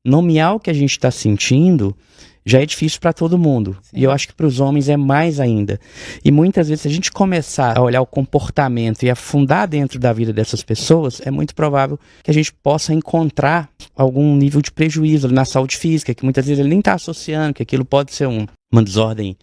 nomear o que a gente está sentindo já é difícil para todo mundo. Sim. E eu acho que para os homens é mais ainda. E muitas vezes, se a gente começar a olhar o comportamento e afundar dentro da vida dessas pessoas, é muito provável que a gente possa encontrar algum nível de prejuízo na saúde física, que muitas vezes ele nem está associando, que aquilo pode ser uma desordem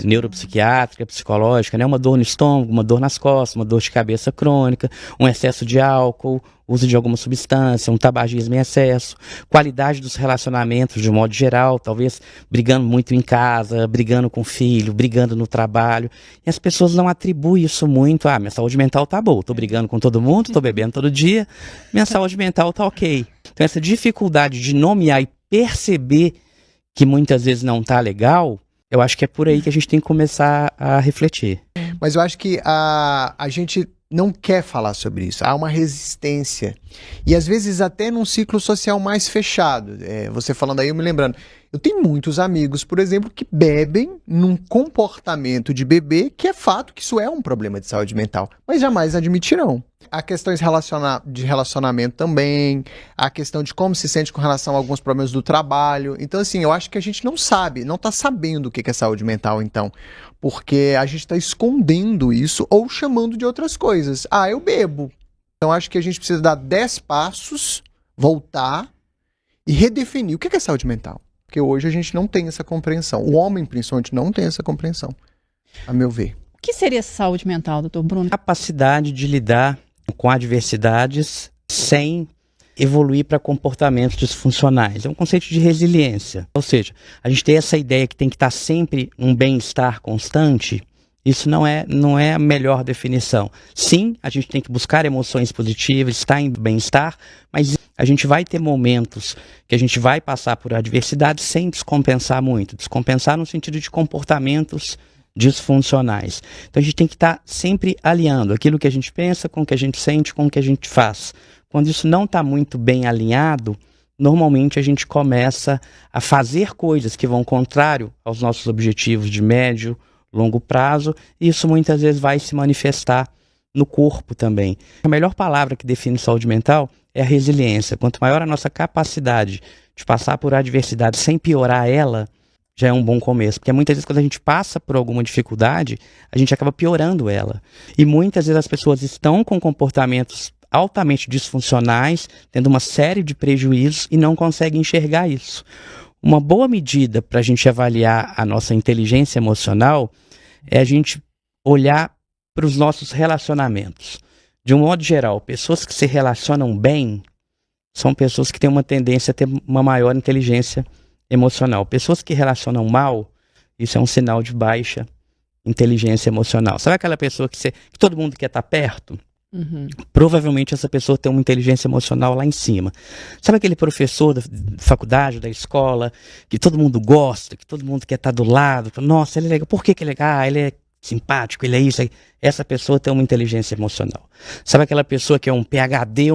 neuropsiquiátrica, psicológica, né? Uma dor no estômago, uma dor nas costas, uma dor de cabeça crônica, um excesso de álcool, uso de alguma substância, um tabagismo em excesso, qualidade dos relacionamentos de um modo geral, talvez brigando muito em casa, brigando com o filho, brigando no trabalho, e as pessoas não atribuem isso muito, minha saúde mental tá boa, tô brigando com todo mundo, tô bebendo todo dia, minha saúde mental tá ok. Então essa dificuldade de nomear e perceber que muitas vezes não tá legal, eu acho que é por aí que a gente tem que começar a refletir. Mas eu acho que a gente não quer falar sobre isso. Há uma resistência. E às vezes até num ciclo social mais fechado. Você falando aí, eu me lembrando. Eu tenho muitos amigos, por exemplo, que bebem num comportamento de bebê que é fato que isso é um problema de saúde mental. Mas jamais admitirão. Há questões de relacionamento também, a questão de como se sente com relação a alguns problemas do trabalho. Então, assim, eu acho que a gente não sabe, não está sabendo o que é saúde mental, então. Porque a gente está escondendo isso ou chamando de outras coisas. Eu bebo. Então, acho que a gente precisa dar 10 passos, voltar e redefinir o que é saúde mental. Porque hoje a gente não tem essa compreensão. O homem, principalmente, não tem essa compreensão, a meu ver. O que seria saúde mental, doutor Bruno? Capacidade de lidar com adversidades sem evoluir para comportamentos disfuncionais. É um conceito de resiliência. Ou seja, a gente tem essa ideia que tem que estar sempre um bem-estar constante. Isso não é a melhor definição. Sim, a gente tem que buscar emoções positivas, estar em bem-estar, mas a gente vai ter momentos que a gente vai passar por adversidades sem descompensar muito. Descompensar no sentido de comportamentos disfuncionais. Então a gente tem que estar sempre alinhando aquilo que a gente pensa com o que a gente sente, com o que a gente faz. Quando isso não está muito bem alinhado, normalmente a gente começa a fazer coisas que vão contrário aos nossos objetivos de médio, longo prazo, e isso muitas vezes vai se manifestar no corpo também. A melhor palavra que define saúde mental é a resiliência. Quanto maior a nossa capacidade de passar por adversidade sem piorar ela, já é um bom começo. Porque muitas vezes quando a gente passa por alguma dificuldade, a gente acaba piorando ela. E muitas vezes as pessoas estão com comportamentos altamente disfuncionais, tendo uma série de prejuízos e não conseguem enxergar isso. Uma boa medida para a gente avaliar a nossa inteligência emocional é a gente olhar para os nossos relacionamentos. De um modo geral, pessoas que se relacionam bem são pessoas que têm uma tendência a ter uma maior inteligência emocional. Pessoas que relacionam mal, isso é um sinal de baixa inteligência emocional. Sabe aquela pessoa que todo mundo quer estar perto? Uhum. Provavelmente essa pessoa tem uma inteligência emocional lá em cima. Sabe aquele professor da faculdade, da escola, que todo mundo gosta, que todo mundo quer estar do lado? Nossa, ele é legal. Por que ele é legal? Ele é simpático, ele é isso. Essa pessoa tem uma inteligência emocional. Sabe aquela pessoa que é um PhD,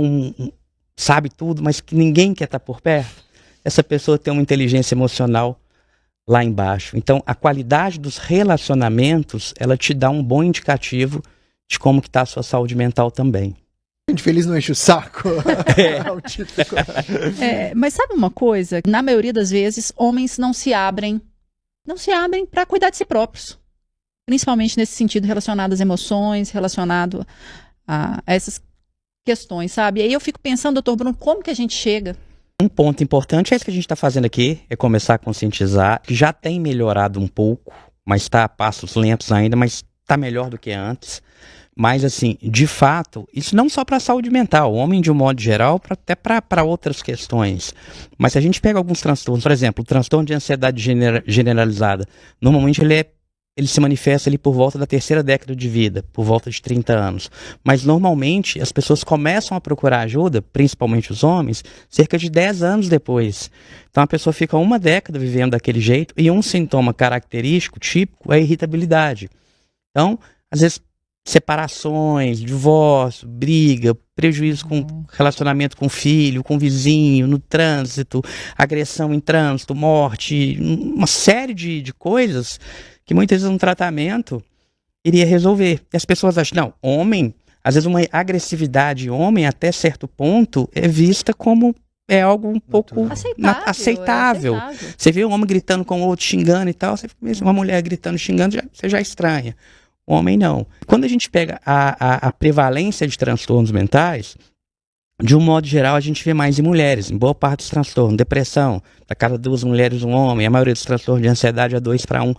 sabe tudo, mas que ninguém quer estar por perto? Essa pessoa tem uma inteligência emocional lá embaixo. Então, a qualidade dos relacionamentos, ela te dá um bom indicativo de como que está a sua saúde mental também. Gente feliz não enche o saco. É o típico. Mas sabe uma coisa? Na maioria das vezes, homens não se abrem para cuidar de si próprios. Principalmente nesse sentido relacionado às emoções, relacionado a essas questões, sabe? E aí eu fico pensando, doutor Bruno, como que a gente chega? Um ponto importante é isso que a gente está fazendo aqui, é começar a conscientizar, que já tem melhorado um pouco, mas está a passos lentos ainda, mas está melhor do que antes. Mas, assim, de fato, isso não só para a saúde mental, o homem de um modo geral, até para outras questões. Mas se a gente pega alguns transtornos, por exemplo, o transtorno de ansiedade generalizada, normalmente ele se manifesta ali por volta da terceira década de vida, por volta de 30 anos. Mas, normalmente, as pessoas começam a procurar ajuda, principalmente os homens, cerca de 10 anos depois. Então, a pessoa fica uma década vivendo daquele jeito e um sintoma característico, típico, é a irritabilidade. Então, às vezes, separações, divórcio, briga, prejuízo com relacionamento com o filho, com o vizinho, no trânsito, agressão em trânsito, morte, uma série de coisas que muitas vezes um tratamento iria resolver. E as pessoas acham, não, homem, às vezes uma agressividade homem até certo ponto é vista como é algo um pouco aceitável. Você vê um homem gritando com o outro, xingando e tal, você fica mesmo, uma mulher gritando, xingando, você já estranha. O homem não. Quando a gente pega a prevalência de transtornos mentais, de um modo geral, a gente vê mais em mulheres, em boa parte dos transtornos. Depressão, a cada 2 mulheres, um homem. A maioria dos transtornos de ansiedade é 2 para 1.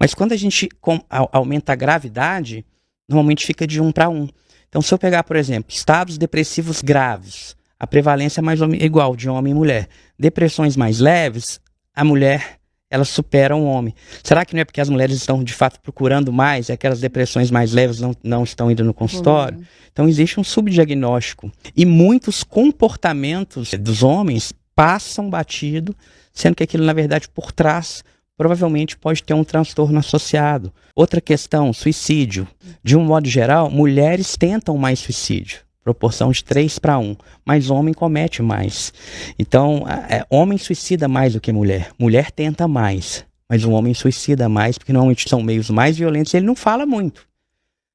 Mas quando a gente aumenta a gravidade, normalmente fica de 1 para 1. Então, se eu pegar, por exemplo, estados depressivos graves, a prevalência é mais ou menos igual de homem e mulher. Depressões mais leves, a mulher, ela supera o homem. Será que não é porque as mulheres estão, de fato, procurando mais e aquelas depressões mais leves não estão indo no consultório? Então, existe um subdiagnóstico. E muitos comportamentos dos homens passam batido, sendo que aquilo, na verdade, por trás, provavelmente pode ter um transtorno associado. Outra questão, suicídio. De um modo geral, mulheres tentam mais suicídio. Proporção de 3 para 1, mas homem comete mais. Então, homem suicida mais do que mulher. Mulher tenta mais, mas o homem suicida mais, porque normalmente são meios mais violentos e ele não fala muito.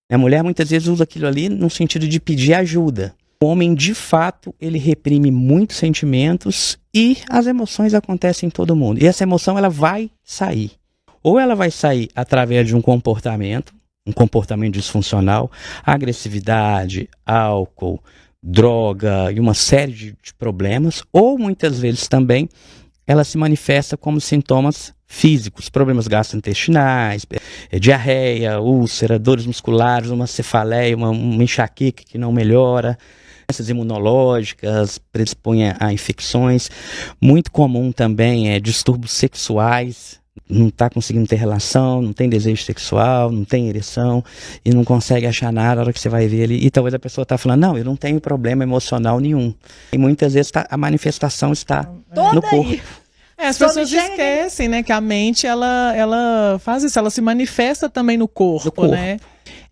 A mulher muitas vezes usa aquilo ali no sentido de pedir ajuda. O homem, de fato, ele reprime muitos sentimentos e as emoções acontecem em todo mundo. E essa emoção, ela vai sair. Ou ela vai sair através de um comportamento disfuncional, agressividade, álcool, droga e uma série de problemas, ou muitas vezes também ela se manifesta como sintomas físicos, problemas gastrointestinais, diarreia, úlcera, dores musculares, uma cefaleia, uma enxaqueca que não melhora, doenças imunológicas, predispõe a infecções. Muito comum também é distúrbios sexuais, não está conseguindo ter relação, não tem desejo sexual, não tem ereção e não consegue achar nada na hora que você vai ver ele. E talvez a pessoa está falando, não, eu não tenho problema emocional nenhum. E muitas vezes a manifestação está no corpo. As pessoas esquecem, né, que a mente, ela faz isso, ela se manifesta também no corpo, né?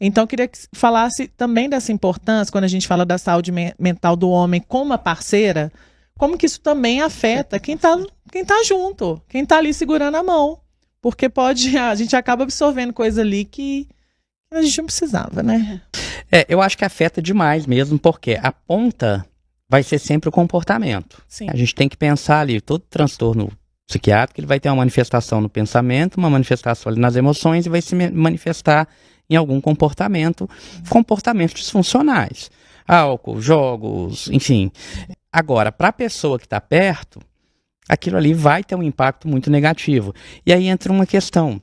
Então, eu queria que falasse também dessa importância, quando a gente fala da saúde mental do homem com uma parceira, como que isso também afeta quem tá junto, quem tá ali segurando a mão. Porque a gente acaba absorvendo coisa ali que a gente não precisava, né? Eu acho que afeta demais mesmo, porque a ponta vai ser sempre o comportamento. Sim. A gente tem que pensar ali, todo transtorno psiquiátrico, ele vai ter uma manifestação no pensamento, uma manifestação ali nas emoções e vai se manifestar em algum comportamentos disfuncionais. Álcool, jogos, enfim. Agora, para a pessoa que está perto, aquilo ali vai ter um impacto muito negativo. E aí entra uma questão,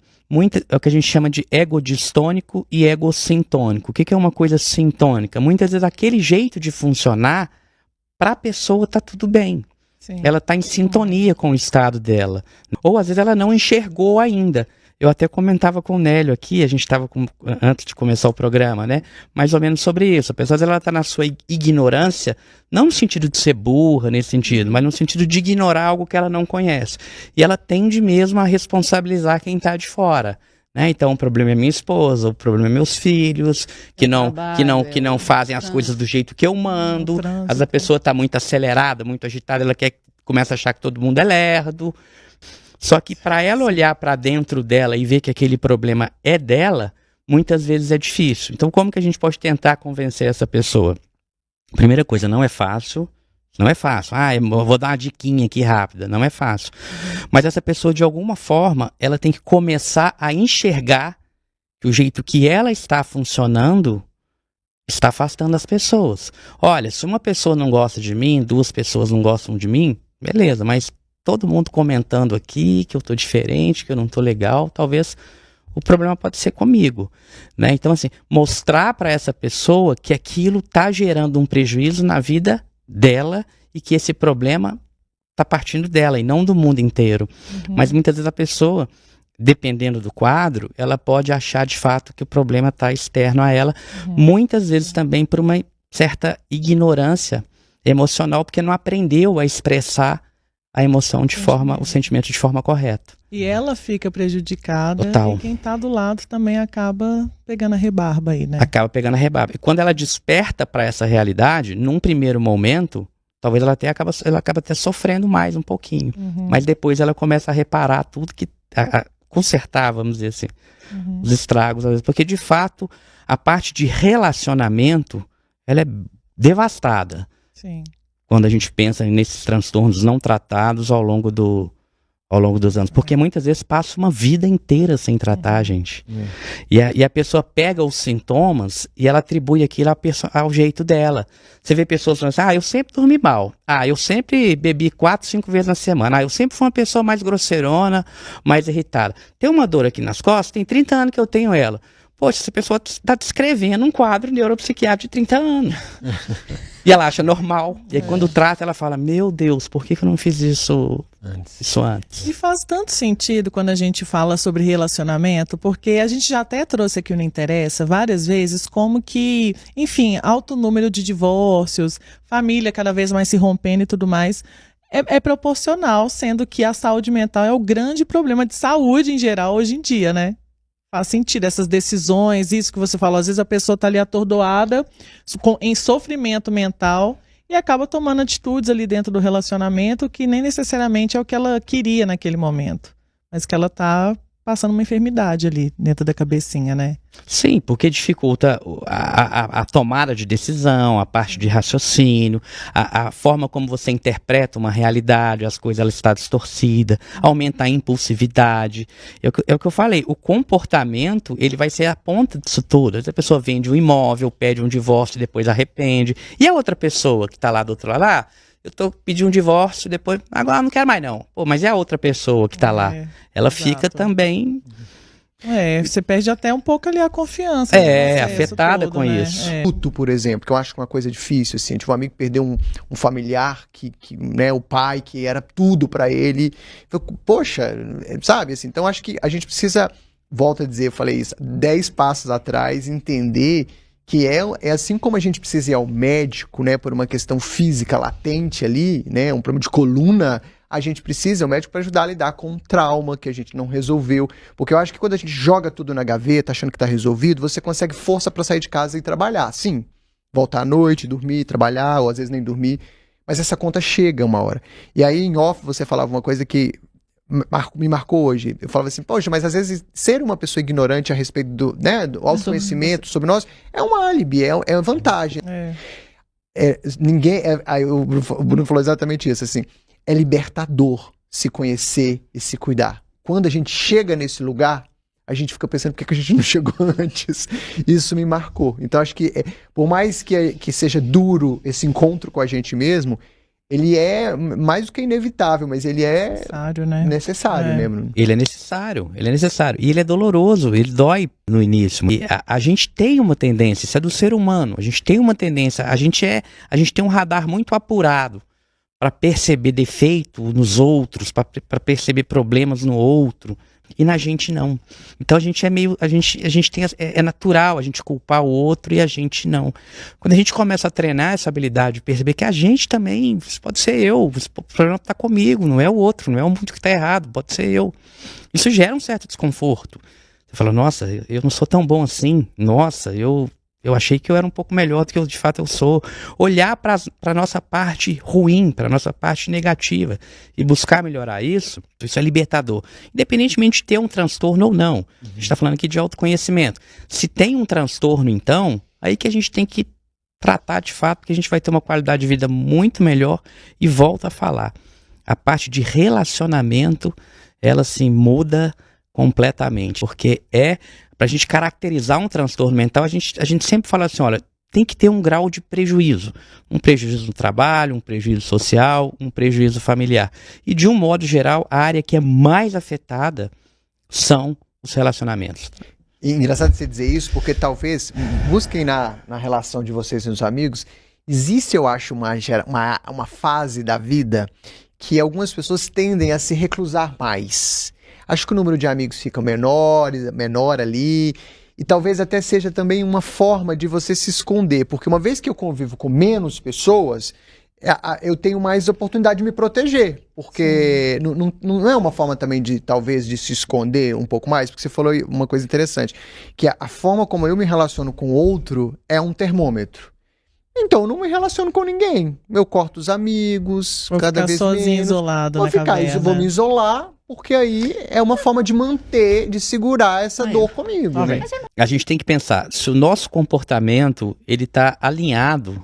é o que a gente chama de ego distônico e ego sintônico. O que é uma coisa sintônica? Muitas vezes aquele jeito de funcionar, para a pessoa está tudo bem. Sim. Ela está em sintonia com o estado dela. Ou às vezes ela não enxergou ainda. Eu até comentava com o Nélio aqui, a gente estava antes de começar o programa, né? Mais ou menos sobre isso. A pessoa ela está na sua ignorância, não no sentido de ser burra nesse sentido, mas no sentido de ignorar algo que ela não conhece. E ela tende mesmo a responsabilizar quem está de fora. Né? Então o problema é minha esposa, o problema é meus filhos, que não fazem as coisas do jeito que eu mando. Às vezes a pessoa está muito acelerada, muito agitada, ela começa a achar que todo mundo é lerdo. Só que para ela olhar para dentro dela e ver que aquele problema é dela, muitas vezes é difícil. Então, como que a gente pode tentar convencer essa pessoa? Primeira coisa, não é fácil. Não é fácil. Eu vou dar uma diquinha aqui rápida. Não é fácil. Mas essa pessoa, de alguma forma, ela tem que começar a enxergar que o jeito que ela está funcionando está afastando as pessoas. Olha, se uma pessoa não gosta de mim, 2 pessoas não gostam de mim, beleza, mas todo mundo comentando aqui que eu tô diferente, que eu não tô legal, talvez o problema pode ser comigo, né? Então, assim, mostrar para essa pessoa que aquilo tá gerando um prejuízo na vida dela e que esse problema tá partindo dela e não do mundo inteiro. Mas muitas vezes a pessoa, dependendo do quadro, ela pode achar de fato que o problema tá externo a ela, muitas vezes também por uma certa ignorância emocional, porque não aprendeu a expressar a emoção o sentimento de forma correta. E ela fica prejudicada. Total. E quem tá do lado também acaba pegando a rebarba aí, né? Acaba pegando a rebarba. E quando ela desperta para essa realidade, num primeiro momento, talvez ela acaba até sofrendo mais um pouquinho. Mas depois ela começa a reparar tudo consertar, vamos dizer assim, os estragos, às vezes. Porque, de fato, a parte de relacionamento, ela é devastada. Sim. quando a gente pensa nesses transtornos não tratados ao longo dos anos. Porque muitas vezes passa uma vida inteira sem tratar, gente. E a pessoa pega os sintomas e ela atribui aquilo ao jeito dela. Você vê pessoas falando assim, eu sempre dormi mal. Eu sempre bebi 4, 5 vezes na semana. Eu sempre fui uma pessoa mais grosseirona, mais irritada. Tem uma dor aqui nas costas, tem 30 anos que eu tenho ela. Poxa, essa pessoa está descrevendo um quadro neuropsiquiátrico de 30 anos. E ela acha normal. E aí quando trata, ela fala, meu Deus, por que eu não fiz isso antes? E faz tanto sentido quando a gente fala sobre relacionamento, porque a gente já até trouxe aqui o Não Interessa várias vezes, como que, enfim, alto número de divórcios, família cada vez mais se rompendo e tudo mais, é proporcional, sendo que a saúde mental é o grande problema de saúde em geral hoje em dia, né? Faz sentido essas decisões, isso que você falou, às vezes a pessoa está ali atordoada, em sofrimento mental, e acaba tomando atitudes ali dentro do relacionamento que nem necessariamente é o que ela queria naquele momento, mas que ela está passando uma enfermidade ali dentro da cabecinha, né? Sim, porque dificulta a tomada de decisão, a parte de raciocínio, a forma como você interpreta uma realidade, as coisas, ela está distorcida, aumenta a impulsividade. É o que eu falei, o comportamento, ele vai ser a ponta disso tudo. A pessoa vende um imóvel, pede um divórcio, depois arrepende. E a outra pessoa que está lá do outro lado, eu tô pedindo um divórcio, depois, agora não quero mais não. Pô, mas é a outra pessoa que tá lá. Ela fica também... você perde até um pouco ali a confiança. Afetada todo, com isso. Luto, por exemplo, que eu acho que é uma coisa difícil, assim, tipo, um amigo perdeu um familiar que né, o pai, que era tudo pra ele. Poxa, sabe, assim, então acho que a gente precisa, volto a dizer, eu falei isso, 10 passos atrás, entender que é assim como a gente precisa ir ao médico, né, por uma questão física latente ali, né, um problema de coluna, a gente precisa o médico para ajudar a lidar com um trauma que a gente não resolveu, porque eu acho que quando a gente joga tudo na gaveta, achando que tá resolvido, você consegue força para sair de casa e trabalhar, sim, voltar à noite, dormir, trabalhar, ou às vezes nem dormir, mas essa conta chega uma hora. E aí em off você falava uma coisa que me marcou hoje. Eu falava assim, poxa, mas às vezes ser uma pessoa ignorante a respeito do autoconhecimento sobre nós é um álibi, é vantagem. O Bruno falou exatamente isso, assim, é libertador se conhecer e se cuidar. Quando a gente chega nesse lugar, a gente fica pensando por que a gente não chegou antes. Isso me marcou. Então acho que, por mais que seja duro esse encontro com a gente mesmo, ele é mais do que inevitável, mas ele é necessário, né, Bruno? Ele é necessário. E ele é doloroso, ele dói no início. E a gente tem uma tendência, isso é do ser humano, a gente tem uma tendência, a gente tem um radar muito apurado para perceber defeito nos outros, para perceber problemas no outro. E na gente não. Então a gente tem, é natural a gente culpar o outro e a gente não. Quando a gente começa a treinar essa habilidade de perceber que a gente também, isso pode ser eu, o problema está comigo, não é o outro, não é o mundo que está errado, pode ser eu. Isso gera um certo desconforto. Você fala, nossa, eu não sou tão bom assim, nossa, eu achei que eu era um pouco melhor do que eu de fato eu sou. Olhar para a nossa parte ruim, para a nossa parte negativa e buscar melhorar isso é libertador. Independentemente de ter um transtorno ou não. A gente está falando aqui de autoconhecimento. Se tem um transtorno, então, aí que a gente tem que tratar de fato, porque a gente vai ter uma qualidade de vida muito melhor. E volto a falar, a parte de relacionamento, ela se muda completamente, porque para a gente caracterizar um transtorno mental, a gente sempre fala assim, olha, tem que ter um grau de prejuízo. Um prejuízo no trabalho, um prejuízo social, um prejuízo familiar. E de um modo geral, a área que é mais afetada são os relacionamentos. E engraçado você dizer isso, porque talvez, busquem na relação de vocês e dos amigos, existe, eu acho, uma fase da vida que algumas pessoas tendem a se reclusar mais. Acho que o número de amigos fica menor ali, e talvez até seja também uma forma de você se esconder, porque uma vez que eu convivo com menos pessoas, eu tenho mais oportunidade de me proteger, porque não é uma forma também de, talvez, de se esconder um pouco mais, porque você falou uma coisa interessante, que a forma como eu me relaciono com o outro é um termômetro. Então eu não me relaciono com ninguém, eu corto os amigos, vou cada vez sozinho, menos, isolado na caverna. Vou me isolar, porque aí é uma forma de manter, de segurar essa dor comigo. Né? A gente tem que pensar, se o nosso comportamento ele está alinhado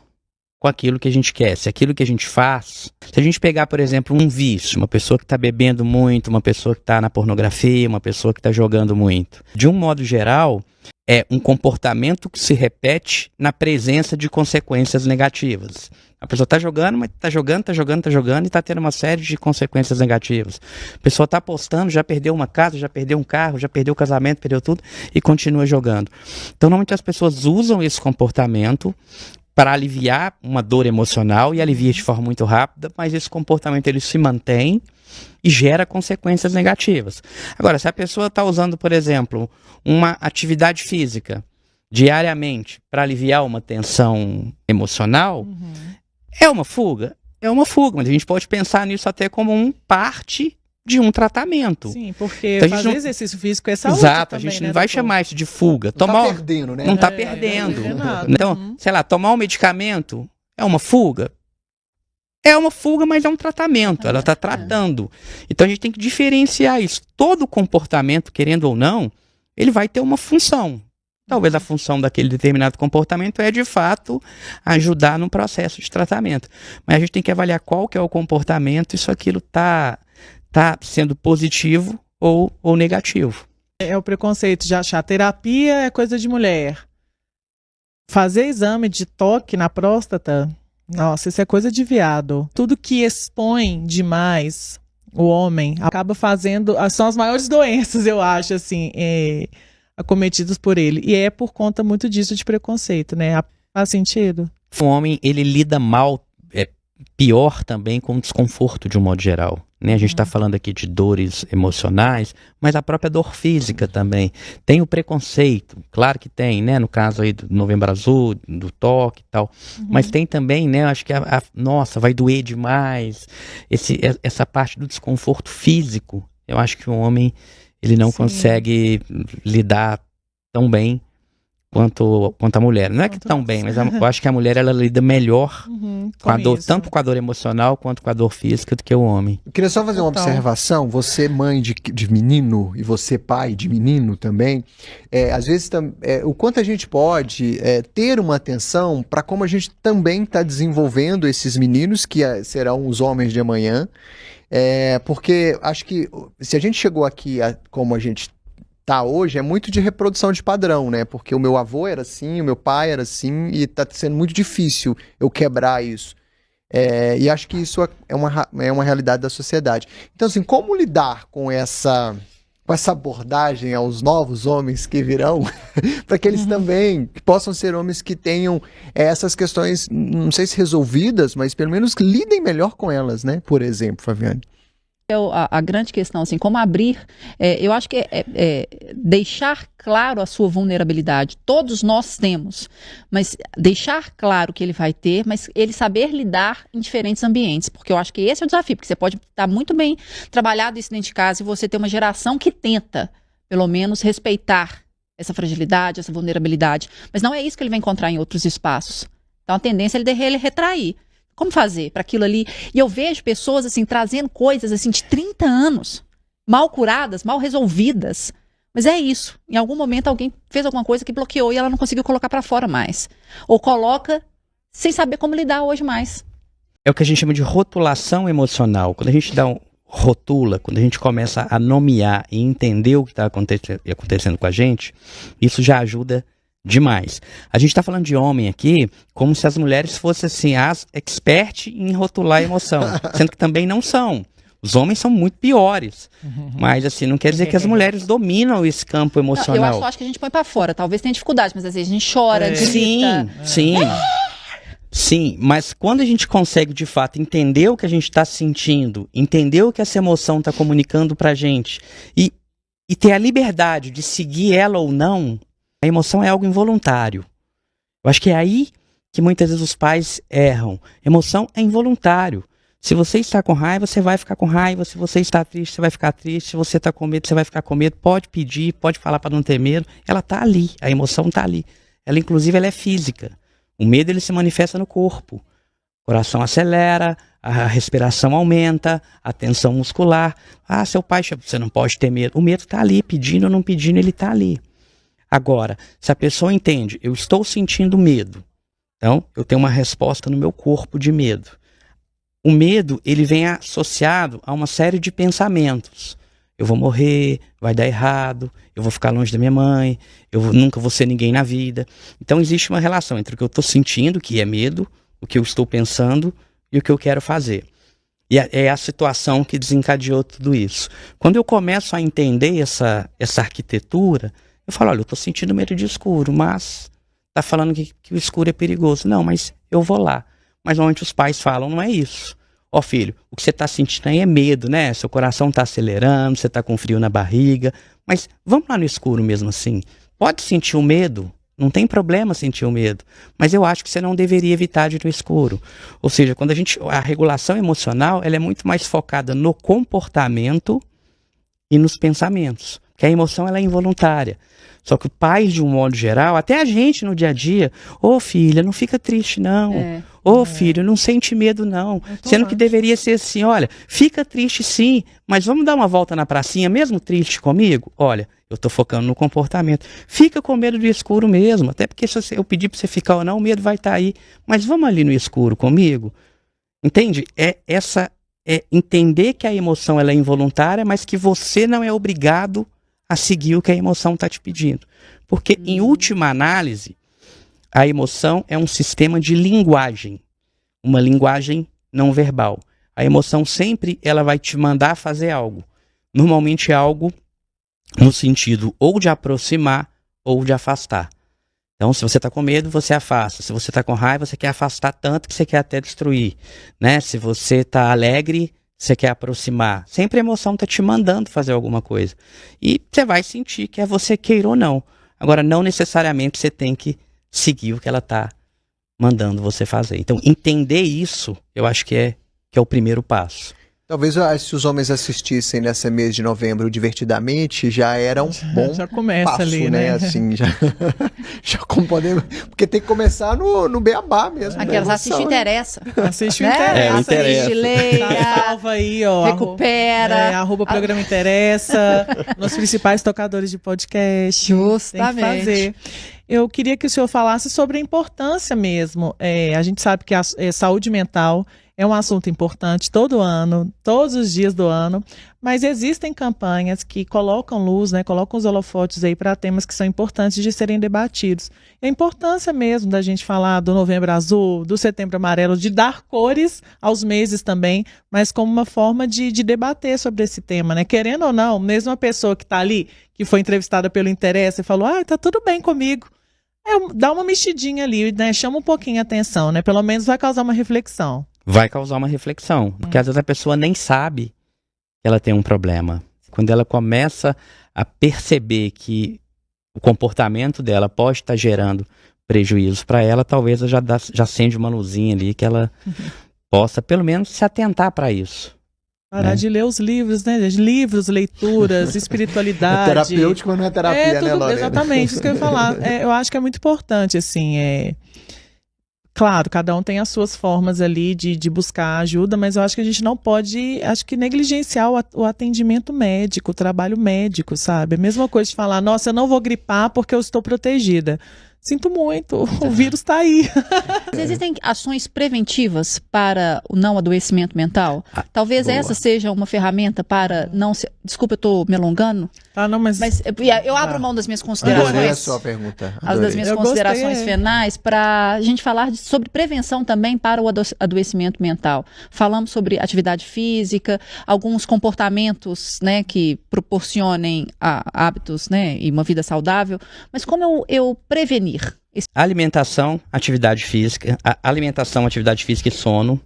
com aquilo que a gente quer. Se aquilo que a gente faz... Se a gente pegar, por exemplo, um vício, uma pessoa que está bebendo muito, uma pessoa que está na pornografia, uma pessoa que está jogando muito. De um modo geral, é um comportamento que se repete na presença de consequências negativas. A pessoa está jogando, mas está jogando e está tendo uma série de consequências negativas. A pessoa está apostando, já perdeu uma casa, já perdeu um carro, já perdeu o casamento, perdeu tudo e continua jogando. Então, normalmente as pessoas usam esse comportamento para aliviar uma dor emocional e alivia de forma muito rápida, mas esse comportamento ele se mantém e gera consequências negativas. Agora, se a pessoa está usando, por exemplo, uma atividade física diariamente para aliviar uma tensão emocional, é uma fuga? É uma fuga, mas a gente pode pensar nisso até como parte de um tratamento. Sim, porque então, fazer exercício físico é saúde. Exato, também, a gente né, não vai doutor? chamar isso de fuga. Não tá perdendo, né? Não tá perdendo. nada. Então, sei lá, tomar um medicamento é uma fuga? É uma fuga, mas é um tratamento. Ela está tratando. Então a gente tem que diferenciar isso. Todo comportamento, querendo ou não, ele vai ter uma função. Talvez a função daquele determinado comportamento é, de fato, ajudar no processo de tratamento. Mas a gente tem que avaliar qual que é o comportamento e se aquilo está sendo positivo ou negativo. É o preconceito de achar terapia é coisa de mulher. Fazer exame de toque na próstata, nossa, isso é coisa de viado. Tudo que expõe demais o homem acaba fazendo... São as maiores doenças, eu acho, assim, acometidas por ele. E é por conta muito disso de preconceito, né? Faz sentido? O homem, ele lida mal, pior também com o desconforto de um modo geral. Né? A gente está falando aqui de dores emocionais, mas a própria dor física também. Tem o preconceito, claro que tem, né? No caso aí do Novembro Azul, do toque e tal. Mas tem também, né? Acho que nossa, vai doer demais. Essa parte do desconforto físico, eu acho que o homem ele não consegue lidar tão bem quanto a mulher. Não é que tão bem, mas eu acho que a mulher ela lida melhor com a dor, tanto com a dor emocional quanto com a dor física do que o homem. Eu queria só fazer uma observação. Você, mãe de menino, e você, pai de menino também, às vezes o quanto a gente pode ter uma atenção para como a gente também está desenvolvendo esses meninos, que serão os homens de amanhã. Porque acho que se a gente chegou aqui como a gente tá hoje, é muito de reprodução de padrão, né? Porque o meu avô era assim, o meu pai era assim, e tá sendo muito difícil eu quebrar isso. E acho que isso é uma realidade da sociedade. Então, assim, como lidar com essa abordagem aos novos homens que virão, para que eles também possam ser homens que tenham essas questões, não sei se resolvidas, mas pelo menos que lidem melhor com elas, né? Por exemplo, Fabiane. A grande questão, assim, como abrir, eu acho que deixar claro a sua vulnerabilidade. Todos nós temos, mas deixar claro que ele vai ter, mas ele saber lidar em diferentes ambientes, porque eu acho que esse é o desafio, porque você pode estar muito bem trabalhado isso dentro de casa e você ter uma geração que tenta, pelo menos, respeitar essa fragilidade, essa vulnerabilidade, mas não é isso que ele vai encontrar em outros espaços. Então a tendência é ele retrair. Como fazer para aquilo ali? E eu vejo pessoas assim trazendo coisas assim de 30 anos, mal curadas, mal resolvidas. Mas é isso. Em algum momento alguém fez alguma coisa que bloqueou e ela não conseguiu colocar para fora mais. Ou coloca sem saber como lidar hoje mais. É o que a gente chama de rotulação emocional. Quando a gente rotula, quando a gente começa a nomear e entender o que está acontecendo com a gente, isso já ajuda demais. A gente está falando de homem aqui como se as mulheres fossem assim, as expert em rotular a emoção, sendo que também não são. Os homens são muito piores, mas assim, não quer dizer que as mulheres dominam esse campo emocional. Eu acho que a gente põe para fora, talvez tenha dificuldade, mas às vezes a gente chora, grita. Sim, mas quando a gente consegue de fato entender o que a gente está sentindo, entender o que essa emoção está comunicando pra gente e ter a liberdade de seguir ela ou não, a emoção é algo involuntário. Eu acho que é aí que muitas vezes os pais erram. Emoção é involuntário. Se você está com raiva, você vai ficar com raiva. Se você está triste, você vai ficar triste. Se você está com medo, você vai ficar com medo. Pode pedir, pode falar para não ter medo. Ela está ali, a emoção está ali. Ela, inclusive, ela é física. O medo ele se manifesta no corpo. O coração acelera, a respiração aumenta, a tensão muscular. Seu pai, você não pode ter medo. O medo está ali, pedindo ou não pedindo, ele está ali. Agora, se a pessoa entende, eu estou sentindo medo, Então, eu tenho uma resposta no meu corpo de medo. O medo, ele vem associado a uma série de pensamentos. Eu vou morrer, vai dar errado, eu vou ficar longe da minha mãe, nunca vou ser ninguém na vida. Então, existe uma relação entre o que eu estou sentindo, que é medo, o que eu estou pensando e o que eu quero fazer. E é a situação que desencadeou tudo isso. Quando eu começo a entender essa arquitetura, eu falo, olha, eu estou sentindo medo de escuro, mas está falando que o escuro é perigoso. Não, mas eu vou lá. Mas normalmente os pais falam, não é isso. Ó, filho, o que você está sentindo aí é medo, né? Seu coração está acelerando, você está com frio na barriga. Mas vamos lá no escuro mesmo assim. Pode sentir o medo, não tem problema sentir o medo. Mas eu acho que você não deveria evitar de ir no escuro. Ou seja, quando a regulação emocional, ela é muito mais focada no comportamento e nos pensamentos. Porque a emoção, ela é involuntária. Só que o pai, de um modo geral, até a gente no dia a dia, ô filha, não fica triste não. Ô filho, não sente medo não. Sendo que deveria ser assim, olha, fica triste sim, mas vamos dar uma volta na pracinha, mesmo triste comigo? Olha, eu tô focando no comportamento. Fica com medo do escuro mesmo, até porque se eu pedir pra você ficar ou não, o medo vai estar aí. Mas vamos ali no escuro comigo? Entende? É entender que a emoção ela é involuntária, mas que você não é obrigado a seguir o que a emoção está te pedindo. Porque, em última análise, a emoção é um sistema de linguagem. Uma linguagem não verbal. A emoção sempre ela vai te mandar fazer algo. Normalmente é algo no sentido ou de aproximar ou de afastar. Então, se você está com medo, você afasta. Se você está com raiva, você quer afastar tanto que você quer até destruir. Né? Se você está alegre, você quer aproximar. Sempre a emoção está te mandando fazer alguma coisa. E você vai sentir que é você queira ou não. Agora, não necessariamente você tem que seguir o que ela está mandando você fazer. Então, entender isso, eu acho que é o primeiro passo. Talvez se os homens assistissem nesse mês de novembro divertidamente, já era um bom já começa passo, ali, né? Assim, já como podemos, porque tem que começar no beabá mesmo. Aquelas assiste né? interessa. Assiste o Né? Interessa. Interessa. Assiste, leia, Salva aí, ó. recupera. Arroba programa Interessa, nos principais tocadores de podcast. Justamente. Tem que fazer. Eu queria que o senhor falasse sobre a importância mesmo. A gente sabe que a saúde mental é um assunto importante todo ano, todos os dias do ano, mas existem campanhas que colocam luz, né, colocam os holofotes aí para temas que são importantes de serem debatidos. E a importância mesmo da gente falar do Novembro Azul, do Setembro Amarelo, de dar cores aos meses também, mas como uma forma de debater sobre esse tema, né? Querendo ou não, mesmo a pessoa que está ali, que foi entrevistada pelo Interessa e falou, tá tudo bem comigo. Dá uma mexidinha ali, né? Chama um pouquinho a atenção, né? Pelo menos vai causar uma reflexão. Vai causar uma reflexão, porque às vezes a pessoa nem sabe que ela tem um problema. Quando ela começa a perceber que o comportamento dela pode estar gerando prejuízos para ela, talvez ela já acende uma luzinha ali que ela possa pelo menos se atentar para isso. Parar de ler os livros, né? Livros, leituras, espiritualidade. É terapêutico, mas não é terapia, né, Lorena? Exatamente, isso que eu ia falar. Eu acho que é muito importante, assim, Claro, cada um tem as suas formas ali de buscar ajuda, mas eu acho que a gente não pode, negligenciar o atendimento médico, o trabalho médico, sabe? A mesma coisa de falar, nossa, eu não vou gripar porque eu estou protegida. Sinto muito, o vírus está aí. Existem ações preventivas para o não adoecimento mental? Talvez boa. essa seja uma ferramenta para não se... Desculpa, eu estou me alongando. Não, mas eu abro mão das minhas Adorei considerações. a sua pergunta. Das minhas considerações finais para a gente falar sobre prevenção também para o adoecimento mental. Falamos sobre atividade física, alguns comportamentos, né, que proporcionem hábitos, né, e uma vida saudável, mas como eu prevenir? Alimentação, atividade física, atividade física e sono.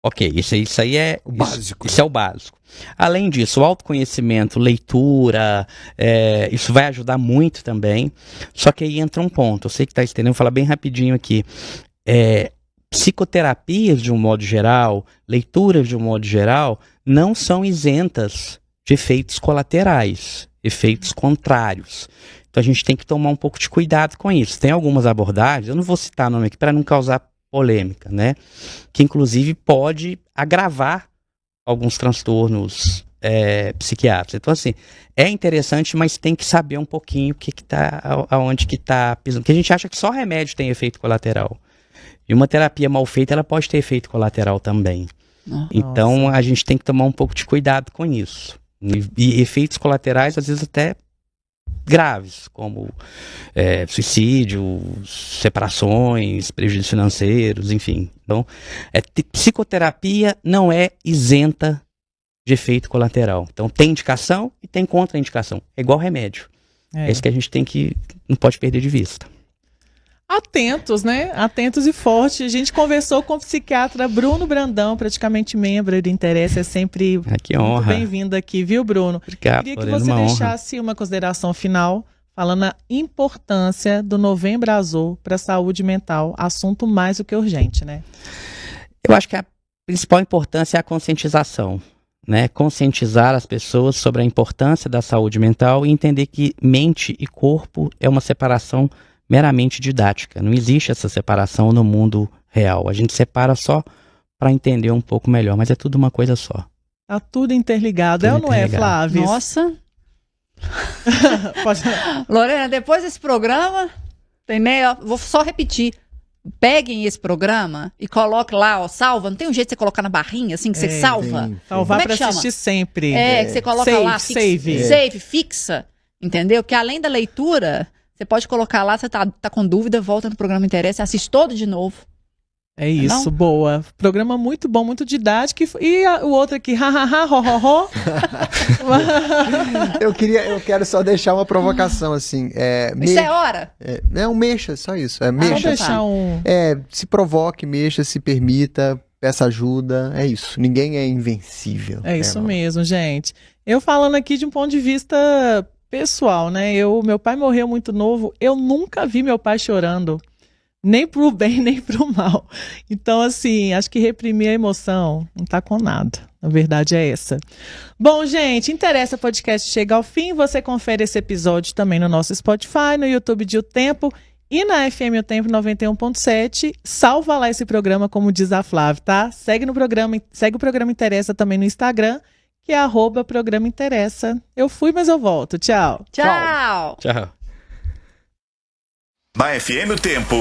Ok, isso aí é o básico. Isso é o básico. Além disso, o autoconhecimento, leitura, isso vai ajudar muito também. Só que aí entra um ponto, eu sei que está estendendo, vou falar bem rapidinho aqui. Psicoterapias de um modo geral, leituras de um modo geral, não são isentas de efeitos colaterais, efeitos contrários. Então a gente tem que tomar um pouco de cuidado com isso. Tem algumas abordagens, eu não vou citar nome aqui para não causar polêmica, né? Que inclusive pode agravar alguns transtornos psiquiátricos. Então assim, é interessante, mas tem que saber um pouquinho aonde que tá pisando. Porque a gente acha que só remédio tem efeito colateral. E uma terapia mal feita, ela pode ter efeito colateral também. Então, a gente tem que tomar um pouco de cuidado com isso. E efeitos colaterais, às vezes, até graves, como suicídio, separações, prejuízos financeiros, enfim. Então, psicoterapia não é isenta de efeito colateral. Então, tem indicação e tem contraindicação. É igual remédio. É isso que a gente não pode perder de vista. Atentos, né? Atentos e fortes. A gente conversou com o psiquiatra Bruno Brandão, praticamente membro do Interessa. É sempre que honra. Muito bem-vindo aqui, viu, Bruno? Obrigado. Queria que você deixasse uma consideração final, falando a importância do Novembro Azul para a saúde mental. Assunto mais do que urgente, né? Eu acho que a principal importância é a conscientização. Né? Conscientizar as pessoas sobre a importância da saúde mental e entender que mente e corpo é uma separação meramente didática. Não existe essa separação no mundo real. A gente separa só para entender um pouco melhor, mas é tudo uma coisa só. Tá tudo interligado, é ou não é, Flávio? Nossa. Pode... Lorena, depois desse programa, vou só repetir. Peguem esse programa e coloque lá, ó, salva. Não tem um jeito de você colocar na barrinha, assim, que você salva? Salvar para assistir sempre. Que você coloca lá, save, fixa, entendeu? Que além da leitura, você pode colocar lá, você tá com dúvida, volta no programa Interessa e assiste todo de novo. É isso, boa. Programa muito bom, muito didático. E o outro aqui, ho. Eu quero só deixar uma provocação, assim. Isso é hora? Mexa, só isso. Mexa. Só deixar se provoque, mexa, se permita, peça ajuda. É isso. Ninguém é invencível. É isso mesmo, gente. Eu falando aqui de um ponto de vista pessoal, né? Meu pai morreu muito novo. Eu nunca vi meu pai chorando. Nem pro bem, nem pro mal. Então, assim, acho que reprimir a emoção não tá com nada. A verdade é essa. Bom, gente, Interessa Podcast chega ao fim. Você confere esse episódio também no nosso Spotify, no YouTube de O Tempo e na FM O Tempo 91.7. Salva lá esse programa, como diz a Flávia, tá? Segue o programa Interessa também no Instagram, que é @programa Interessa. Eu fui, mas eu volto. Tchau. Tchau. Tchau. Na FM O Tempo,